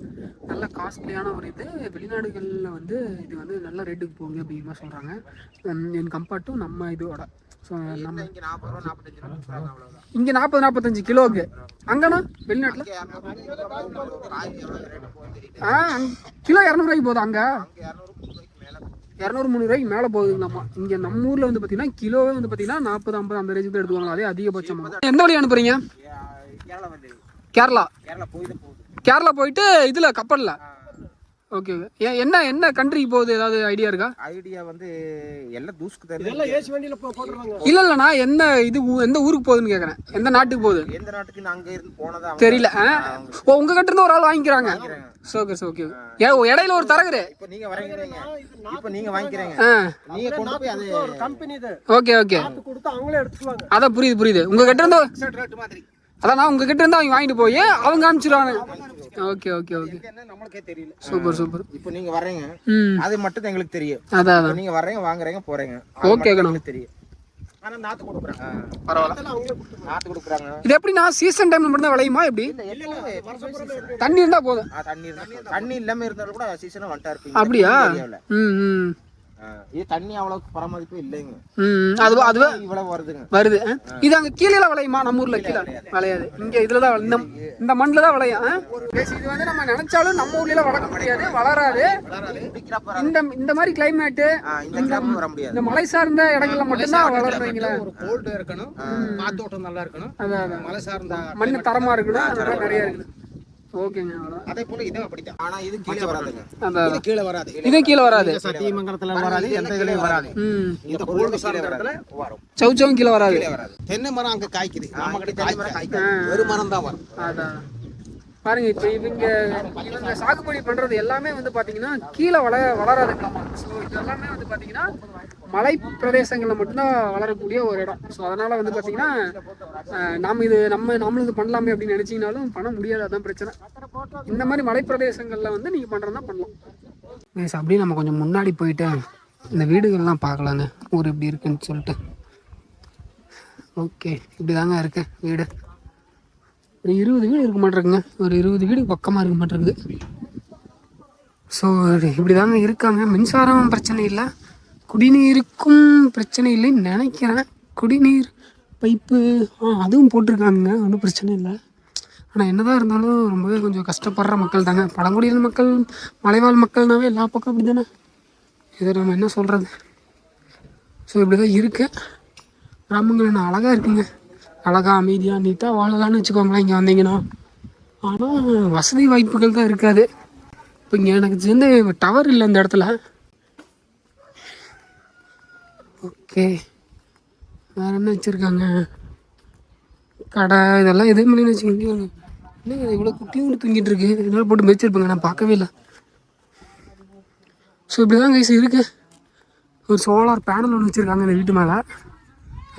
நல்ல காஸ்ட்லியான ஒரு இது. வெளிநாடுகளில் வந்து இது வந்து நல்ல ரேட்டுக்கு போகுது அப்படிங்கிற மாதிரி சொல்கிறாங்க. என் கம்பேர்ட் டு நம்ம இதோட. ஸோ நம்ம இங்கே 40-45 கிலோவுக்கு, அங்கேண்ணா வெளிநாட்டில் கிலோ 200 ரூபாய்க்கு போகுது. அங்கே 200-300 ரூபாய்க்கு மேலே போகுதுங்களாம்மா. இங்கே நம்ம ஊரில் வந்து பார்த்தீங்கன்னா கிலோவே வந்து பார்த்தீங்கன்னா 40-50 அந்த ரேஞ்சுக்கு தான் எடுத்துவாங்க. அதே அதிகபட்சமாக. எந்த வழி அனுப்புறீங்க? கேரளா போயிட்டு இதில் கப்பலில். Okay okay. என்ன கண்ட்ரிக்கு போகுது, ஏதாவது ஐடியா இருக்கா? ஐடியா வந்து எல்லாம் தூஸ்க்கு தெரியல. இல்லைண்ணா, எந்த ஊருக்கு போகுதுன்னு கேட்குறேன். எந்த நாட்டுக்கு போகுது? எந்த நாட்டுக்கு நாங்க இருந்து போனதா தெரியல. உங்க கிட்ட இருந்து ஒரு ஆள் வாங்கிக்கிறாங்க. ஓகே. இடையில ஒரு தரகுரு. இப்போ நீங்க வரீங்க, இப்போ நீங்க வாங்கிக்கிறீங்க, நீங்க கொண்டு போய் அது கம்பெனி இது. ஓகே கொடுத்து அவங்களே எடுத்துக்குவாங்க. அதான் புரியுது. உங்க கிட்ட இருந்து ரேட் மாதிரி. அதான் உங்க கிட்ட இருந்து அவங்க வாங்கிட்டு போய் அவங்க அனுப்பிச்சிருவாங்க. ஓகே நம்மளுக்கே தெரியல. சூப்பர். இப்போ நீங்க வர்றீங்க, அது மட்டும் எங்களுக்கு தெரியும். அதான் நீங்க வர்றீங்க, வாங்குறீங்க, போறீங்க. ஓகே தெரியும். ஆனா நாத்து கொடுக்குறாங்க. பரவாயில்ல, நாத்து கொடுக்குறாங்க. இது எப்படின்னா சீசன் டைம்ல மட்டும் தான் விளையுமா எப்படி? தண்ணி இருந்தா போதும். தண்ணி இல்லாம இருந்தாலும் கூட சீசனா வந்துட்டா இருப்பீங்க. அப்படியா? இது தண்ணி அவ்வளவுக்கு பராமரிப்பு இல்லைங்க. அதுவே இவ்வளவு வருதுங்க. வருது. இது அங்க கீழே விளையுமா? நம்ம ஊர்ல கீழே விளையாது. இங்க இதுலதான் இந்த மண்ணுல தான் விளையும். இது வந்து நம்ம நினைச்சாலும் நம்ம ஊர்ல வளர்க்க முடியாது, வளராது. இந்த மாதிரி கிளைமேட் இந்த மலை சார்ந்த இடங்கள்ல மட்டும்தான் வளர்றீங்களா? ஒரு கோல்டு இருக்கணும், காத்தோட்டம் நல்லா இருக்கணும், அதான் மலை சார்ந்த மண்ணு தரமா இருக்கணும், அதெல்லாம் நிறைய இருக்குது. ஓகேங்க. அதே போல இதுவும் அப்படித்தான். ஆனா இது கீழே வராதுங்க. இது கீழே வராது. இது கீழே வராது. சத்தியமங்கலத்துல வராது, எந்த இதுலயும் வராது. இந்த கோல்டு சார்ந்த இடத்துல வரும். சவுச்சவும் கீழே வராது. தென்னை மரம் அங்க காய்க்குது, நம்ம கிட்ட காய்க்காது, ஒரு மரம் தான் வரும். அதான் பாருங்க. இப்போ இவங்க சாகுபடி பண்றது எல்லாமே வந்து பாத்தீங்கன்னா கீழே வளராதுங்களாமா. ஸோ இது எல்லாமே வந்து பாத்தீங்கன்னா மலை பிரதேசங்களில் மட்டும்தான் வளரக்கூடிய ஒரு இடம். ஸோ அதனால வந்து பாத்தீங்கன்னா நம்மளும் இது பண்ணலாமே அப்படின்னு நினைச்சீங்கனாலும் பண்ண முடியாது. அதான் பிரச்சனை. இந்த மாதிரி மலை பிரதேசங்கள்ல வந்து நீங்க பண்றதா பண்ணலாம். அப்படியே நம்ம கொஞ்சம் முன்னாடி போயிட்டு இந்த வீடுகள்லாம் பார்க்கலாங்க, ஊர் எப்படி இருக்குன்னு சொல்லிட்டு. ஓகே, இப்படிதாங்க இருக்கு வீடு. ஒரு 20 வீடு இருக்க மாட்டேங்குங்க, ஒரு 20 வீடு பக்கமாக இருக்க மாட்டேங்குது. ஸோ இப்படி தாங்க இருக்காங்க. மின்சாரம் பிரச்சனை இல்லை, குடிநீருக்கும் பிரச்சனை இல்லைன்னு நினைக்கிறேன். குடிநீர் பைப்பு அதுவும் போட்டிருக்காங்க, ஒன்றும் பிரச்சனை இல்லை. ஆனால் என்னதான் இருந்தாலும் ரொம்பவே கொஞ்சம் கஷ்டப்படுற மக்கள் தாங்க பழங்குடியின மக்கள். மலைவாழ் மக்கள்னாவே எல்லா பக்கம் அப்படி தானே, இதை நம்ம என்ன சொல்கிறது. ஸோ இப்படி தான் இருக்குது. கிராமங்கள் என்ன அழகாக இருக்குங்க, அழகாக அமைதியாக நீட்டாக வாழலான்னு வச்சுக்கோங்களேன் இங்கே வந்தீங்கன்னா. ஆனால் வசதி வாய்ப்புகள் தான் இருக்காது. இப்போ இங்கே எனக்கு சேர்ந்து டவர் இல்லை இந்த இடத்துல. ஓகே, வேறு என்ன வச்சுருக்காங்க? கடை இதெல்லாம் எதுவும் இல்லைன்னு வச்சுக்கோங்க. இல்லைங்க, இவ்வளோ குட்டியும் தூங்கிட்டு இருக்கு. இதெல்லாம் போட்டு மேய்ச்சிருப்பாங்க, நான் பார்க்கவே இல்லை. ஸோ இப்படி தான் கைஸ் இருக்குது. ஒரு சோலார் பேனல் ஒன்று வச்சுருக்காங்க இந்த வீட்டு மேலே.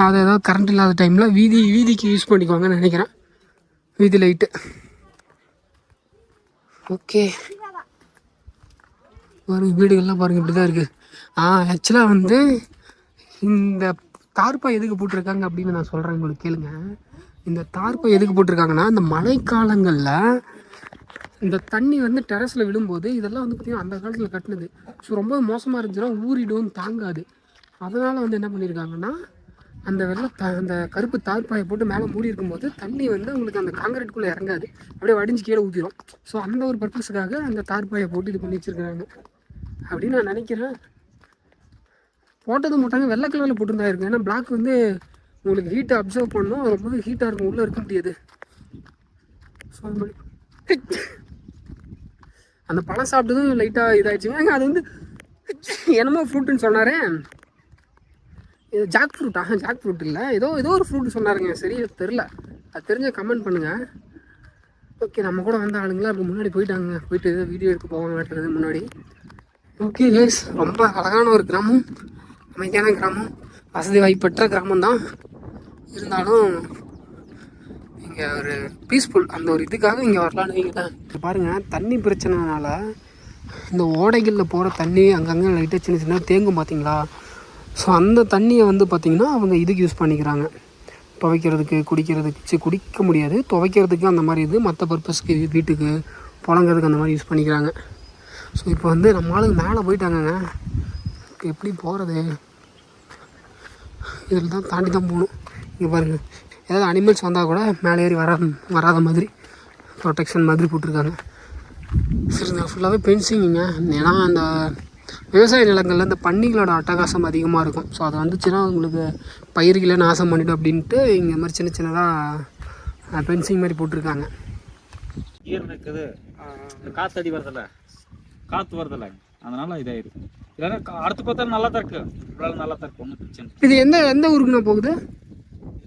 அது ஏதாவது கரண்ட் இல்லாத டைமில் வீதிக்கு யூஸ் பண்ணிக்குவாங்கன்னு நினைக்கிறேன், வீதி லைட்டு. ஓகே, பாருங்கள் வீடுகள்லாம் பாருங்கள் இப்படி தான் இருக்குது. ஆக்சுவலாக வந்து இந்த தார்ப்பா எதுக்கு போட்டிருக்காங்க அப்படின்னு நான் சொல்கிறேன், உங்களுக்கு கேளுங்க. இந்த தார்ப்பா எதுக்கு போட்டிருக்காங்கன்னா, இந்த மழைக்காலங்களில் இந்த தண்ணி வந்து டெரஸில் விடும்போது இதெல்லாம் வந்து பார்த்திங்கன்னா அந்த காலத்தில் கட்டினது. ஸோ ரொம்ப மோசமாக இருந்துச்சுன்னா ஊறிடும், தாங்காது. அதனால் வந்து என்ன பண்ணியிருக்காங்கன்னா, அந்த கருப்பு தார்ப்பாயை போட்டு மேலே மூடி இருக்கும்போது தண்ணி வந்து உங்களுக்கு அந்த காங்கிரீட்டுக்குள்ளே இறங்காது, அப்படியே வடிஞ்சு கீழே ஊற்றிடும். ஸோ அந்த ஒரு பர்பஸுக்காக அந்த தார்ப்பாயை போட்டு இது பண்ணி வச்சுருக்காங்க அப்படின்னு நான் நினைக்கிறேன். போட்டது மாட்டாங்க, வெள்ளை கலரில் போட்டிருந்தா இருக்கும். ஏன்னா பிளாக் வந்து உங்களுக்கு ஹீட்டை அப்சர்வ் பண்ணணும், ரொம்பவே ஹீட்டாக இருக்கும், உள்ளே இருக்க முடியாது. ஸோ அந்த பழம் சாப்பிட்டதும் லைட்டாக இதாகிடுச்சுங்க. அது வந்து என்னமோ ஃப்ரூட்டுன்னு சொன்னாரே, இது ஜாக் ஃப்ரூட்டா? ஜாக் ஃப்ரூட் இல்லை, ஏதோ ஒரு ஃப்ரூட் சொன்னாருங்க, சரி தெரில. அது தெரிஞ்ச கமெண்ட் பண்ணுங்கள். ஓகே, நம்ம கூட வந்த ஆளுங்களாம் அதுக்கு முன்னாடி போயிட்டாங்க, போயிட்டு வீடியோ எடுக்க போவாங்க வெட்டுறது முன்னாடி. ஓகே கைஸ், ரொம்ப அழகான ஒரு கிராமம், அமைதியான கிராமம், வசதி வாய்ப்பற்ற கிராமம் தான். இருந்தாலும் இங்கே ஒரு பீஸ்ஃபுல், அந்த ஒரு இதுக்காக இங்கே வரலான்னு வைங்களேன். பாருங்கள், தண்ணி பிரச்சனைனால இந்த ஓடைகளில் போகிற தண்ணி அங்கங்கே லைட்டாக சின்ன சின்ன தேங்கும் பார்த்தீங்களா? ஸோ அந்த தண்ணியை வந்து பார்த்திங்கன்னா அவங்க இதுக்கு யூஸ் பண்ணிக்கிறாங்க, துவைக்கிறதுக்கு, குடிக்கிறதுக்கு. குடிக்க முடியாது, துவைக்கிறதுக்கு அந்த மாதிரி இது, மற்ற பர்பஸ்க்கு வீட்டுக்கு புழங்கிறதுக்கு அந்த மாதிரி யூஸ் பண்ணிக்கிறாங்க. ஸோ இப்போ வந்து நம்ம ஆளுங்க மேலே போயிட்டாங்கங்க, எப்படி போகிறது? இதில் தான் தாண்டி தான் போகணும். இங்கே பாருங்கள், ஏதாவது அனிமல்ஸ் வந்தால் கூட மேலே ஏறி வராத மாதிரி ப்ரொடெக்ஷன் மாதிரி போட்டிருக்காங்க. சரிங்க, ஃபுல்லாகவே பென்சிங்க. ஏன்னா அந்த விவசாய நிலங்களில் இந்த பன்னிகளோட அட்டகாசம் அதிகமாக இருக்கும். ஸோ அது வந்துச்சுன்னா உங்களுக்கு பயிர்களை நாசம் பண்ணிடும் அப்படின்ட்டு இங்கே மாதிரி சின்ன சின்னதாக பென்சிங் மாதிரி போட்டிருக்காங்க. இருக்குது, காற்றடி வரதில்ல, காற்று வரதில்ல, அதனால இதாகிருக்கு. இல்லைன்னா அடுத்து பார்த்தா நல்லா தான் இருக்கு, இவ்வளோ நல்லா தான் இருக்கு, ஒன்றும் பிரச்சனை. இது எந்த ஊருக்குண்ணா போகுது?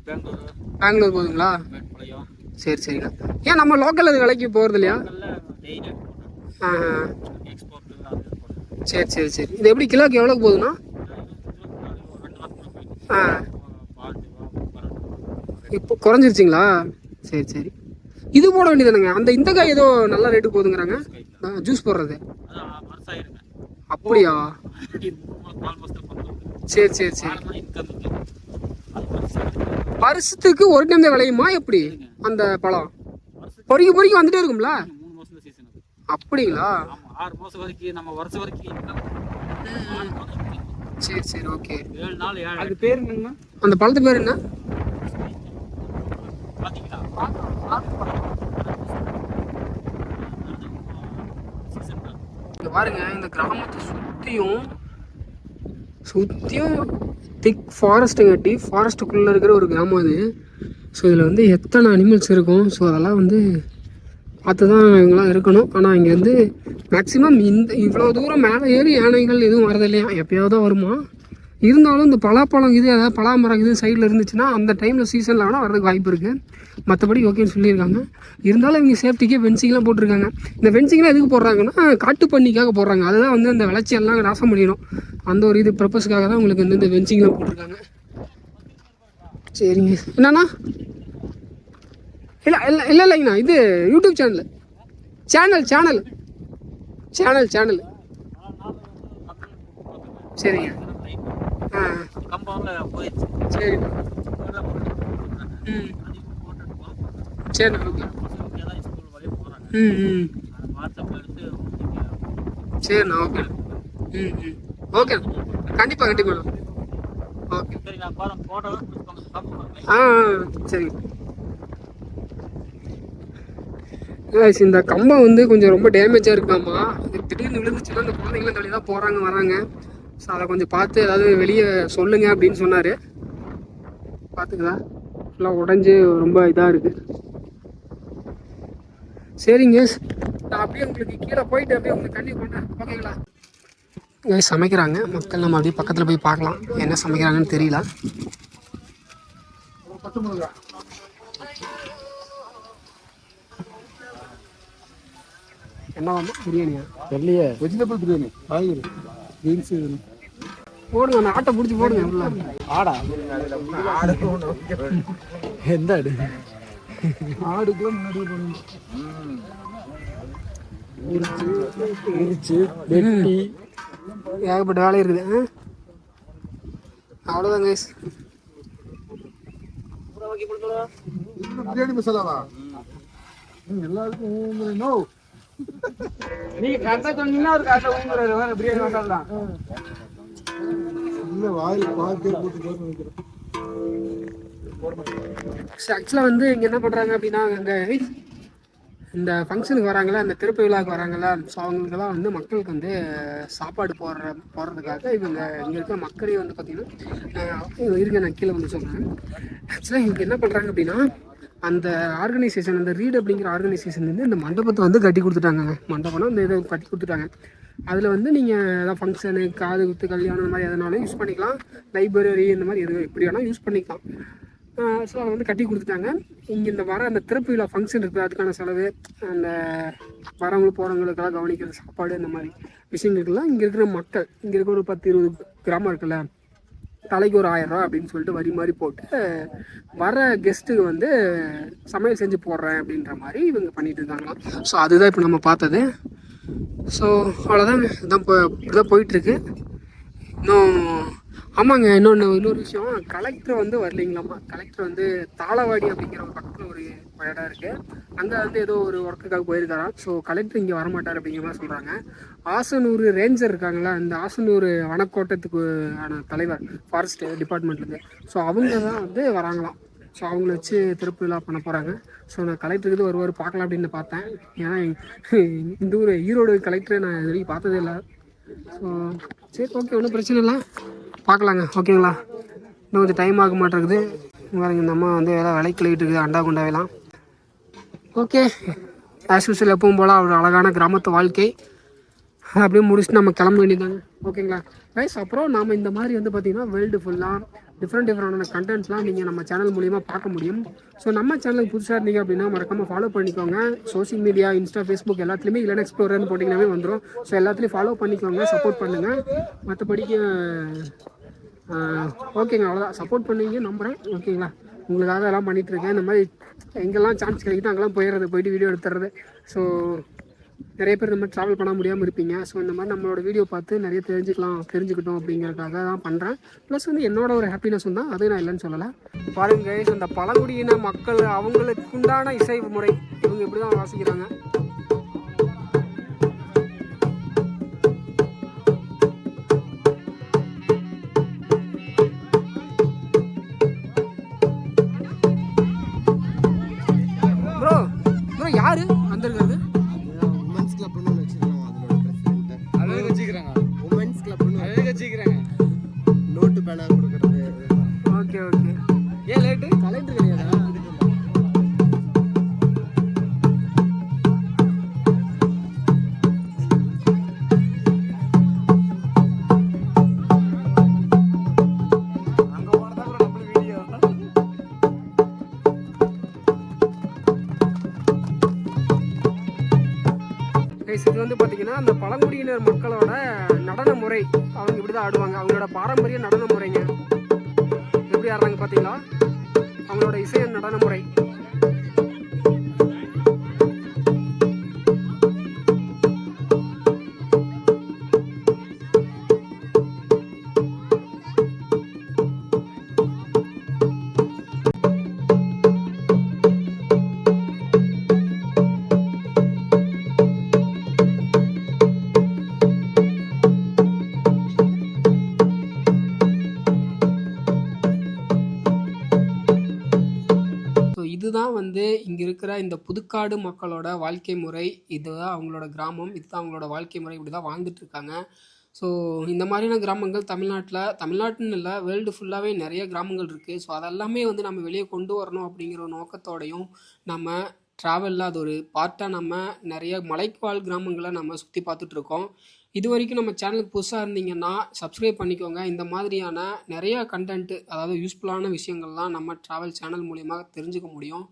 பெங்களூர் போகுதுங்களா? மேட்டுப்பாளையம். சரி சரிண்ணா. ஏன் நம்ம லோக்கல் அது விலைக்கு போகிறது இல்லையா? சரி. இது எப்படி கிலோக்கு எவ்வளோக்கு போகுதுண்ணா? இப்போ குறைஞ்சிருச்சிங்களா? சரி. இது போட வேண்டியதானுங்க. இந்த காய் ஏதோ நல்ல ரேட்டு போகுதுங்கிறாங்க, ஜூஸ் போடுறது. அப்படியா? சரி. வருஷத்துக்கு ஒரு டைம் தான் விளையுமா எப்படி அந்த பழம்? பொறுக்கி வந்துட்டே இருக்கும்ல? அப்படிங்களா? 6 மாசம் வரைக்கும் நம்ம வருஷம் வரைக்கும் சரி சரி ஓகே. 7 நாள் 7 அது பேர் என்னங்கண்ணா? அந்த பழத்து பேர் என்ன? பாத்தீங்களா? இங்க பாருங்க, இந்த கிராமத்தை சுற்றியும் திக் ஃபாரஸ்ட்டு கட்டி ஃபாரஸ்ட்டுக்குள்ளே இருக்கிற ஒரு கிராமம் அது. ஸோ இதில் வந்து எத்தனை அனிமல்ஸ் இருக்கும். ஸோ அதெல்லாம் வந்து பார்த்து தான் இவங்களாம் இருக்கணும். ஆனால் இங்கே வந்து மேக்ஸிமம் இவ்வளோ தூரம் மேலே ஏறி யானைகள் எதுவும் வரது இல்லையா, எப்போயாவது தான் வருமா. இருந்தாலும் இந்த பலாப்பழம் இது ஏதாவது பலாமரம் இது சைடில் இருந்துச்சுன்னா அந்த டைமில் சீசனில் வேணால் வரதுக்கு வாய்ப்பு இருக்குது. மற்றபடி ஓகேன்னு சொல்லியிருக்காங்க. இருந்தாலும் இவங்க சேஃப்டிக்கே ஃபென்சிங்லாம் போட்டிருக்காங்க. இந்த ஃபென்சிங்லாம் எதுக்கு போடுறாங்கன்னா காட்டு பண்ணிக்காக போடுறாங்க. அதுதான் வந்து அந்த விளைச்சியெல்லாம் நாசம் பண்ணிடும். அந்த ஒரு இது பர்பஸ்க்காக தான் உங்களுக்கு வந்து இந்த ஃபென்சிங்லாம் போட்டிருக்காங்க. சரிங்க. என்னண்ணா? இல்லைங்கண்ணா, இது யூடியூப் சேனல் சரிங்க. ஆ கம்பவுண்ட்ல போயிடுச்சு. சரிண்ணா. சரிண்ணா ஓகே. ஸ்கூல் வழியா போறாங்க. வாட்ஸ்அப்ல எடுத்து சரிண்ணா ஓகே. ஓகே கண்டிப்பாக ஓகே. சரி, நான் பாருங்க போட்டோ சரிங்க. இந்த கம்பம் வந்து கொஞ்சம் ரொம்ப டேமேஜாக இருக்காமா. திடீர்னு விழுந்துச்சுன்னா அந்த குழந்தைங்களும் தள்ளி தான் போகிறாங்க வராங்க. ஸோ அதை கொஞ்சம் பார்த்து ஏதாவது வெளியே சொல்லுங்க அப்படின்னு சொன்னார். பார்த்துங்களா, ஃபுல்லாக உடஞ்சி ரொம்ப இதாக இருக்குது. சரிங்க, நான் அப்படியே உங்களுக்கு கீழே போயிட்டு அப்படியே உங்களுக்கு தண்ணி கொண்டேன். ஓகேங்களா? இங்கே சமைக்கிறாங்க மக்கள். நம்ம அப்படியே பக்கத்தில் போய் பார்க்கலாம் என்ன சமைக்கிறாங்கன்னு தெரியல. என்னவாமா பிரியாணியா? தெரியலையே. வெஜிடபிள் பிரியாணி, காய்கறி, பீன்ஸ் போடுங்க. அந்த ஆட்டை பிடிச்சி போடுங்க. ஆடா? எந்த ஆடு? ஆடுக்குலாம் முன்னாடி போடணும். வெட்டி ஏகப்பட்ட வேலை இருக்குது. அவ்வளோதான் கைஸ். பிரியாணி மசாலாவா? எல்லாருக்கும் நோ. நீங்க கரெக்டா சொன்னீங்கன்னா ஒரு கரெக்டா ஊங்குறாரு பிரியாணி மசாலா. இல்லை வாயில் பார்த்து போட்டு நினைக்கிறேன். ஆக்சுவலாக வந்து இங்கே என்ன பண்ணுறாங்க அப்படின்னா, அங்கே இந்த ஃபங்க்ஷனுக்கு வராங்களா, இந்த திருப்பி விழாவுக்கு வராங்களா, ஸோ அவங்களுக்கெல்லாம் வந்து மக்களுக்கு வந்து சாப்பாடு போடுறதுக்காக இவங்க இங்கே இருக்கிற மக்களே வந்து பார்த்திங்கன்னா இருங்க நான் கீழே வந்து சொல்கிறேன். ஆக்சுவலாக இவங்க என்ன பண்ணுறாங்க அப்படின்னா, அந்த ஆர்கனைசேஷன், அந்த ரீட் அப்படிங்கிற ஆர்கனைசேஷன் வந்து இந்த மண்டபத்தை வந்து கட்டி கொடுத்துட்டாங்க. மண்டபம்னா இந்த இதை கட்டி கொடுத்துட்டாங்க. அதில் வந்து நீங்கள் ஏதாவது ஃபங்க்ஷனு, காது குத்து, கல்யாணம் இந்த மாதிரி எதனாலும் யூஸ் பண்ணிக்கலாம். லைப்ரரி இந்த மாதிரி எது எப்படி வேணால் யூஸ் பண்ணிக்கலாம். ஸோ அதை வந்து கட்டி கொடுத்துட்டாங்க. இங்கே இந்த அந்த திறப்பு விழா ஃபங்க்ஷன் இருக்குது, அதுக்கான செலவு, அந்த வரவங்களுக்கு போகிறவங்களுக்கெல்லாம் கவனிக்கிற சாப்பாடு, இந்த மாதிரி விஷயங்களுக்கெல்லாம் இங்கே இருக்கிற மக்கள், இங்கே இருக்கிற ஒரு 10-20 கிராமம் இருக்குல்ல, தலைக்கு ஒரு 1000 ரூபா அப்படின்னு சொல்லிட்டு வரி மாதிரி போட்டு வர கெஸ்ட்டுக்கு வந்து சமையல் செஞ்சு போடுறேன் அப்படின்ற மாதிரி இவங்க பண்ணிட்டு இருக்காங்களாம். ஸோ அதுதான் இப்போ நம்ம பார்த்தது. ஸோ அவ்வளோதான், இதான் இப்போ இப்படிதான் போயிட்டுருக்கு. இன்னும் ஆமாங்க, இன்னொரு விஷயம், கலெக்டர் வந்து வரலைங்களாம்மா. கலெக்டர் வந்து தாளவாடி அப்படிங்கிற ஒரு பக்கத்தில் ஒரு இடம் இருக்குது, அங்கே வந்து ஏதோ ஒரு ஒர்க்குக்காக போயிருக்காராம். ஸோ கலெக்டர் இங்கே வரமாட்டார் அப்படிங்கிற மாதிரி சொல்கிறாங்க. ஆசனூர் ரேஞ்சர் இருக்காங்களா, இந்த ஆசனூர் வனக்கோட்டத்துக்கு ஆன தலைவர் ஃபாரஸ்ட் டிபார்ட்மெண்ட்லேருந்து, ஸோ அவங்க தான் வந்து வராங்களாம். ஸோ அவங்கள வச்சு திறப்பு விழா பண்ண போகிறாங்க. ஸோ நான் கலெக்டருக்கு வருவார் பார்க்கலாம் அப்படின்னு பார்த்தேன். ஏன்னா இந்த ஊர் ஈரோடு கலெக்டரை நான் இது வரைக்கும் பார்த்ததே இல்லை. ஸோ சரி ஓகே, ஒன்றும் பிரச்சனை இல்லை, பார்க்கலாங்க. ஓகேங்களா? இன்னும் கொஞ்சம் டைம் ஆக மாட்டேங்குது. பாருங்க, இந்த அம்மா வந்து எல்லாம் விலை கழுவிட்டு இருக்குது, அண்டா குண்டாவெல்லாம். ஓகே, ஆஸ் யூஸ்வல் எப்பவும் போல் ஒரு அழகான கிராமத்து வாழ்க்கை அப்படியே முடிச்சுட்டு நம்ம கிளம்ப வேண்டியதாங்க. ஓகேங்களா கைஸ்? அப்புறம் நாம் இந்த மாதிரி வந்து பார்த்திங்கன்னா வேர்ல்டு ஃபுல்லாக டிஃப்ரெண்டான கண்டென்ட்ஸ்லாம் நீங்கள் நம்ம சேனல் மூலிமா பார்க்க முடியும். ஸோ நம்ம சேனலுக்கு புதுசாக இருந்தீங்க அப்படின்னா மறக்காமல் ஃபாலோ பண்ணிக்கோங்க. சோஷியல் மீடியா, இன்ஸ்டா, ஃபேஸ்புக் எல்லாத்துலேயுமே இல்லைனா எக்ஸ்ப்ளோரர்னு போட்டிங்கனாவே வந்துடும். ஸோ எல்லாத்துலேயும் ஃபாலோ பண்ணிக்கோங்க, சப்போர்ட் பண்ணுங்கள். மற்றபடிக்கு ஓகேங்க, அவ்வளோதான். சப்போர்ட் பண்ணுவீங்க நம்புகிறேன். ஓகேங்களா? உங்களுக்காக எல்லாம் பண்ணிகிட்ருக்கேன். இந்த மாதிரி எங்கெல்லாம் சான்ஸ் கிடைக்குதோ அங்கெல்லாம் போயிட்டு வீடியோ எடுத்துறது. ஸோ நிறைய பேர் இந்த மாதிரி ட்ராவல் பண்ண முடியாமல் இருப்பீங்க. ஸோ இந்த மாதிரி நம்மளோட வீடியோ பார்த்து நிறைய தெரிஞ்சுக்கிட்டோம் அப்படிங்கிறதுக்காக தான் பண்ணுறேன். ப்ளஸ் வந்து என்னோட ஒரு ஹாப்பினஸும் தான், அது நான் இல்லைன்னு சொல்லலை. பாருங்க இந்த பழங்குடியின மக்கள் அவங்களுக்கு உண்டான இசை முறை இவங்க இப்படி தான் வாசிக்கிறாங்க. பேனா கொடுக்கறது. Okay okay. ஏன் லேட்டு? கலெக்டர் கிடையாதா? அங்க போனதா கூட நம்மளுக்கு வீடியோ. கைஸ் இது வந்து பார்த்தீங்கன்னா அந்த பழங்குடியினர் மக்களோட நடன முறை. அவங்க இப்படி தான் ஆடுவாங்க. அவங்களோட பாரம்பரிய நடன முறைங்க. எப்படி ஆடுறாங்க பார்த்தீங்களா? அவங்களோட இசை நடன முறை. ஸோ இதுதான் வந்து இங்கே இருக்கிற இந்த புதுக்காடு மக்களோட வாழ்க்கை முறை. இதுதான் அவங்களோட கிராமம், இதுதான் அவங்களோட வாழ்க்கை முறை. இப்படி தான் வாழ்ந்துட்டு இருக்காங்க. ஸோ இந்த மாதிரியான கிராமங்கள் தமிழ்நாட்டுன்னு இல்லை, வேர்ல்டு ஃபுல்லாகவே நிறைய கிராமங்கள் இருக்குது. ஸோ அதெல்லாமே வந்து நம்ம வெளியே கொண்டு வரணும் அப்படிங்கிற ஒரு நோக்கத்தோடையும் நம்ம ட்ராவலில் அது ஒரு பார்ட்டாக நம்ம நிறைய மலைவாழ் கிராமங்களை நம்ம சுற்றி பார்த்துட்ருக்கோம். இது வரைக்கும் நம்ம சேனலுக்கு புதுசாக இருந்தீங்கன்னா சப்ஸ்கிரைப் பண்ணிக்கோங்க. இந்த மாதிரியான நிறையா கண்டென்ட்டு, அதாவது யூஸ்ஃபுல்லான விஷயங்கள்லாம் நம்ம ட்ராவல் சேனல் மூலிமா தெரிஞ்சுக்க முடியும்.